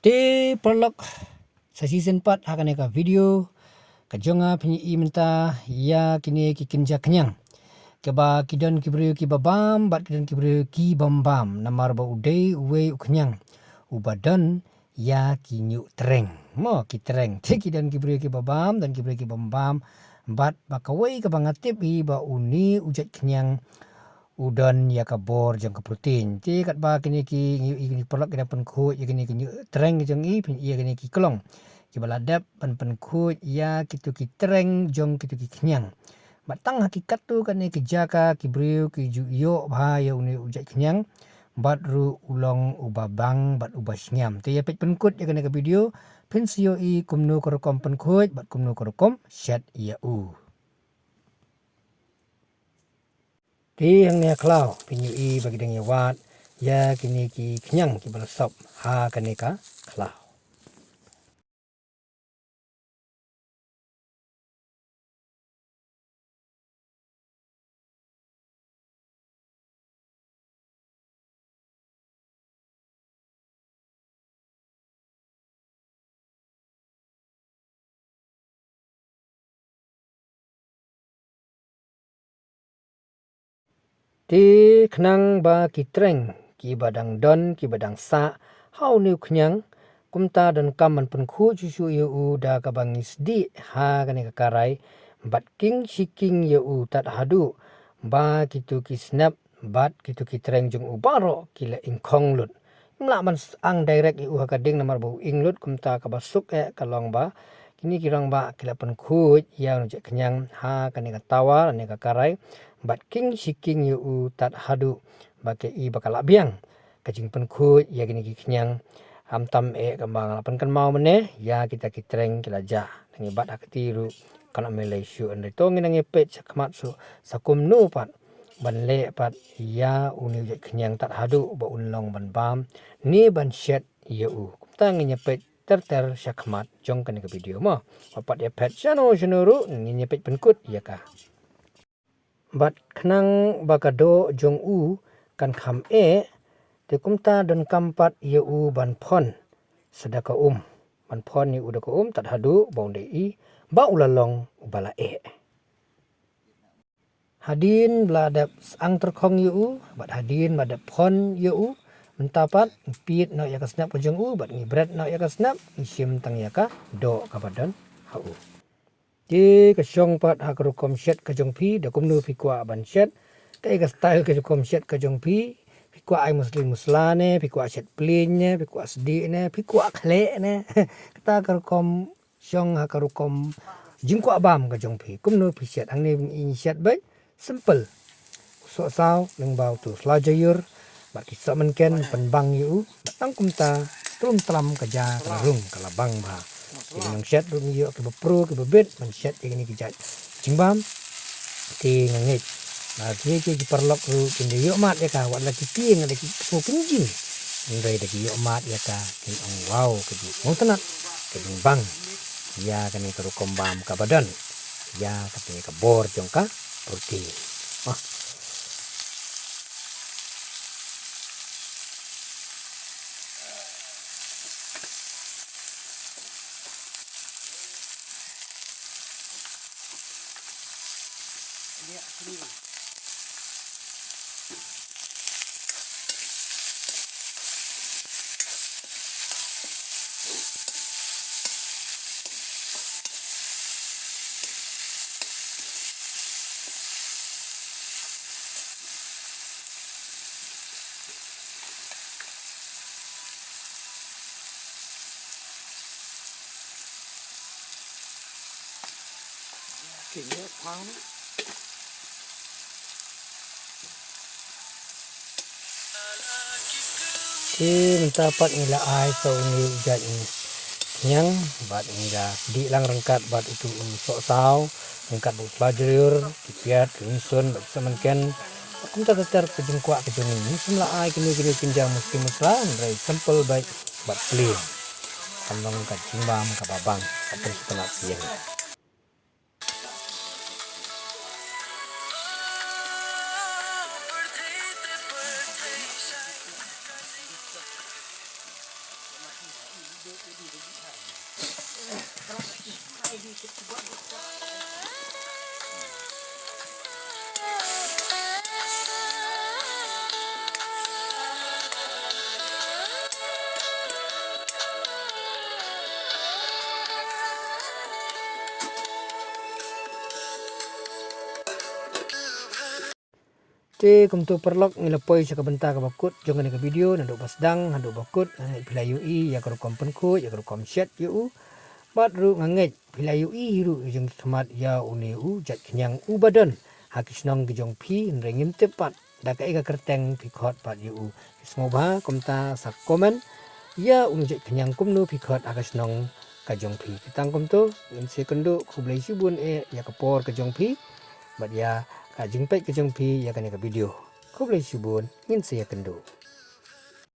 Di prolog sa season 4 akan eka video kajonga penyi menta ya kini kikinja kenyang. Keba kidon kibriu kibabam bat kidon kibriu kibambam namar ba udai uwe kenyang. Ubadon ya kinyu tereng. Mo ki tereng. Ti kidon kibriu kibabam dan kibriu kibambam bat bakawai kabangatip i ba uni ujat kenyang. Udon ya kabor jang ke protein. Ti kat ba kini ki perlok kena pen ku ya kini tereng jang i ya kini ki kelong. Ki baladap pen ku ya kitu ki tereng jong kitu ki kenyang. Batang hakikat tu kan ki jaka ki briu ki yo ba ya uni ujat kenyang. Bat ru ulong ubabang bat ubas nyam. Ti ya pet penkut ya kena ke video pensio i kumnu korokom penkut bat kumnu korokom syat ya u. Di yang ni kelau pinyui bagi deng wat ya kini ki kenyang ki belasop ha kaneka kelau. Di kenang ba kitreng ki badang don ki badang sa hau ni kenyang kumta dan kaman penkhu susu yu da kabangis di ha kaneka karai bat king shiking yu tat hadu ba kitu ki snap bat kitu ki treng jung ubaro kila ingkong lut. Mla man ang direct yu hakading namar bau inglut kumta kabasuk kalong ba kini kirang ba kila penkhu ya nujak kenyang ha kaneka tawar kaneka karai bat king shiking yu tat hadu bake i bakala biang kajing penkhu ya gini ki kenyang ham tam kembang lapan kan mau mene ya kita kitreng kilaja ngi bat aktiru kana Malaysia ande to ngi ngi pet sakmat su sakum nu pat ban le pat ya uni je kenyang tat hadu ba unlong ban bam ni ban shet ya u ta ngi nyepet ter sakmat jong kan ke video mo papat ya pet chano chunuru ngi nyepet penkut ya ka bat kenang bakado jong u kan kham te kumta dan kampat ye u ban phon sedaka ban phon ni udaka tat hadu bong de i ba ulalong ubala hadin bladap ang terkong ye u bat hadin badap phon ye u mentapat piet no ya kasnap jong u bat ni bread no ya kasnap sim tang ya ka do kabadan ha u di kasyong pat hakarukom shet kajong pi da kumnu pi kwa ban shet kai ka style kajukom shet kajong pi kwa ai muslim muslane pi kwa shet plain ne pi kwa sdi ne pi kwa khle ne kita karukom syong hakarukom jingkwa bam kajong pi kumnu pi shet ang ni shet bai simple so sao leng bau tu slajayur bat kisah menken penbang yu batang kumta trum tram kaja karung kalabang ba yang shet dum yu ke bepro ke bebet men shet ini kijat jingbam ti ngit na ti ki perlok ru kinde yu mat ya ka wat la ki pieng ada ki ko kinjing ndai da ki yu mat ya ka kin ong wow ke di mong tenat ke jingbang ya kan ni karu kombam ka badan ya katanya ka bor jongka protein kini pang mendapat nilai ai so ini ujat ini yang bat nila di lang rengkat bat itu sok sao rengkat bu bajur kipiat rinsun bat semenken aku tak ter kejengkuak ke juni ini semula ai kini pinjam mesti muslan dari simple baik bat plain kambang kacing bam kababang atau setengah siang Te kumtu perlok ngilepoi sakabenta ka bakut jongan ka video nanduk pasdang handuk bakut pila UI ya kom penku ya kom chat yu bat ru nganget pila UI ru jeng semat ya uni jat kenyang badan hakisnong gejong pi nrengim tepat da ka ega kerteng pikot pat yu semoga komta sak komen ya uni jat kenyang kumnu pikot hakisnong kajong pi kitang kumtu in sekundu kublai sibun ya kapor kajong pi bat ya kajing pek kejong pi ya kan ka video kublai sibun ngin saya kendo